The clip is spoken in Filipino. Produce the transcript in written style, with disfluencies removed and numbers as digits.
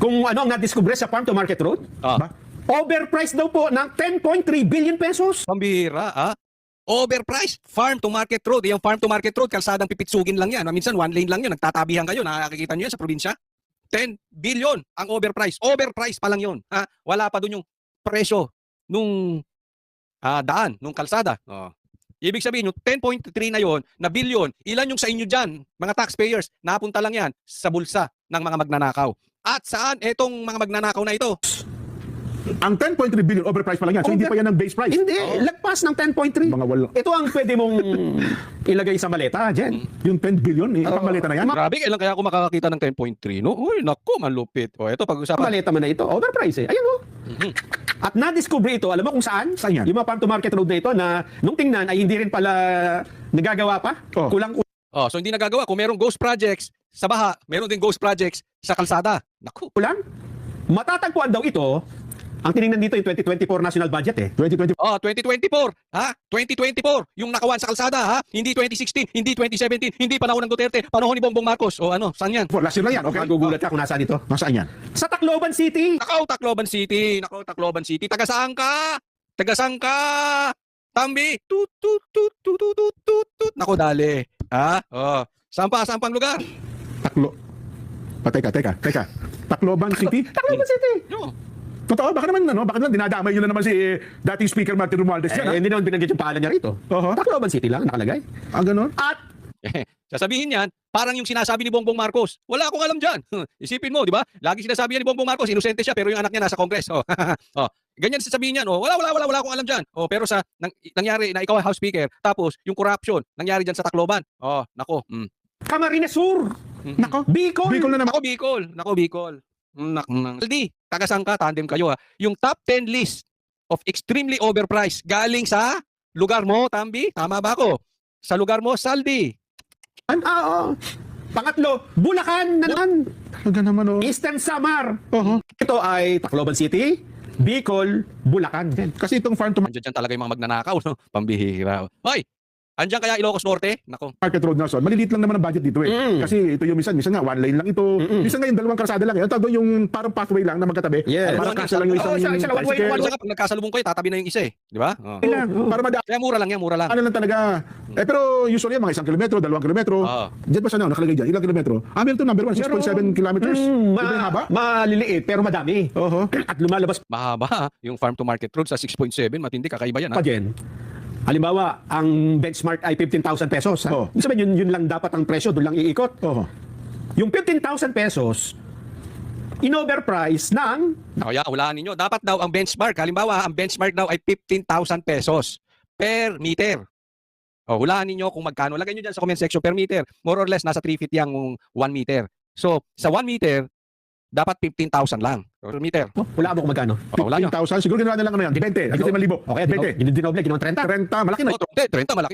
kung ano ang nadiskubre sa Farm to Market Road. Ah. Overpriced daw po ng 10.3 billion pesos. Pambihira, ha? Overpriced. Farm to Market Road. Yung Farm to Market Road, kalsadang pipitsugin lang yan. Minsan, one lane lang yun. Nagtatabihan kayo. Nakakita nyo yan sa probinsya. 10 billion ang overpriced. Overpriced pa lang yun. Ha? Wala pa dun yung presyo nung daan, nung kalsada. Oh. Ibig sabihin, yung 10.3 na yon, na billion, ilan yung sa inyo dyan, mga taxpayers, napunta lang yan sa bulsa ng mga magnanakaw. At saan itong mga magnanakaw na ito? Ang 10.3 billion overpriced pa lang yan. So hindi pa yan ang base price. Hindi, lagpas ng 10.3. Mga wala. Ito ang pwede mong ilagay sa maleta, Jen. Yung 10 billion, ipamaleta na yan. Grabe, kailan kaya ako makakakita ng 10.3, no? Uy, naku, malupit. O, ito, pag-usapan. Maleta mo na ito, overpriced eh. Ayun o. At na-discover ito, alam mo kung saan? Saan yan? Yung mga Farm to Market Road na ito na nung tingnan ay hindi rin pala nagagawa pa. Oh. Kulang Oh, so hindi nagagawa. Kung merong ghost projects sa baha, meron din ghost projects sa kalsada. Naku. kulang. Matatagpuan daw ito, ang tinignan dito yung 2024 national budget eh. 2020. Oh, 2024. Ha? 2024. Yung nakawan sa kalsada, ha? Hindi 2016, hindi 2017, hindi panahon ng Duterte, panahon ni Bongbong Marcos. O ano, saan yan? Last year lang yan, okay? Magugulat ka kung nasaan ito. Nasaan yan? Sa Tacloban City. Nakaw, Tacloban City. Nakaw, Tacloban City. Taga saan ka? Taga saan ka? Tambi. Tut, tut, tut, tut, tut, tut, tut, tut. Nako, dali. Ha? Oh. Saan pa? Saan pang lugar? Teka. Tacloban City? Tacloban City. No. Totoo, baka naman, baka naman dinadamay nyo na naman si dating Speaker Martin Romualdez yan, ha? Hindi naman binanggit yung pangalan niya rito. Tacloban City lang nakalagay. Ah, ganun? At Sasabihin yan, parang yung sinasabi ni Bongbong Marcos. Wala akong alam dyan. Isipin mo, di ba? Lagi sinasabi yan ni Bongbong Marcos, inosente siya, pero yung anak niya nasa Congress. Oh. Oh. Ganyan sasabihin yan. Oh. Wala akong alam dyan. Oh, pero sa nangyari na ikaw ay House Speaker, tapos yung corruption, nangyari dyan sa Tacloban. Oh, nako. Camarines Sur. Nako, Bicol. Bicol na naman. Nako, Bicol. Aldi, taga saan ka? Tandem kayo, ha? Yung top 10 list of extremely overpriced galing sa lugar mo, Tambi? Tama ba ako? Sa lugar mo, Saldi. Oo. Pangatlo, Bulacan na naman. Talaga naman, oh. Eastern Samar. Oo. Ito ay Tacloban City, Bicol, Bulacan. Kasi itong farm to Andiyan dyan talaga yung mga magnanakaw, no? Pambihira. Hoy! Andiyan kaya Ilocos Norte? Nako. market road, Nelson, maliliit lang naman ang budget dito eh. Mm. Kasi ito yung minsan nga one lane lang ito. Minsan nga yung dalawang kalsada lang eh. Ang tawag doon yung parang pathway lang na magkatabi. Yes. Parang kasya lang yung isang isa lang, one way, tricycle. one way. Pag nagkasalubong kayo, tatabi na yung isa eh. Di ba? Oh. Lang, para madaan. Kaya mura lang yan, mura lang. Ano lang talaga. Pero usually mga 1 kilometro, 2 kilometro. Oo. Diyan pa siya nakalagay dyan. Ilang kilometro? Hamilton number 1, 6.7 kilometers. Diba yung haba? Maliliit pero madami. Oho. At lumalabas Mahaba, yung farm to market road sa 6.7, matindi, kakaiba yan. pa din. Halimbawa, ang benchmark ay 15,000 pesos. Ha? Oh. Ibig sabihin, yun lang dapat ang presyo, doon lang iikot. Oho. Yung 15,000 pesos, in-overprice ng Kaya hulaan ninyo, dapat daw ang benchmark, halimbawa, ang benchmark daw ay 15,000 pesos per meter. O, hulaan ninyo kung magkano. Lagay nyo dyan sa comment section per meter. More or less, nasa 350 ang 1 meter. So, sa 1 meter, dapat 15,000 lang per meter. wala mo kung magkano. O, wala nyo. 15,000. Siguro ginawa na lang ano yan. 20. Higit 5,000. Okay, 20. dinoble, ginawa 30. 30. Malaki na. O, 30, malaki.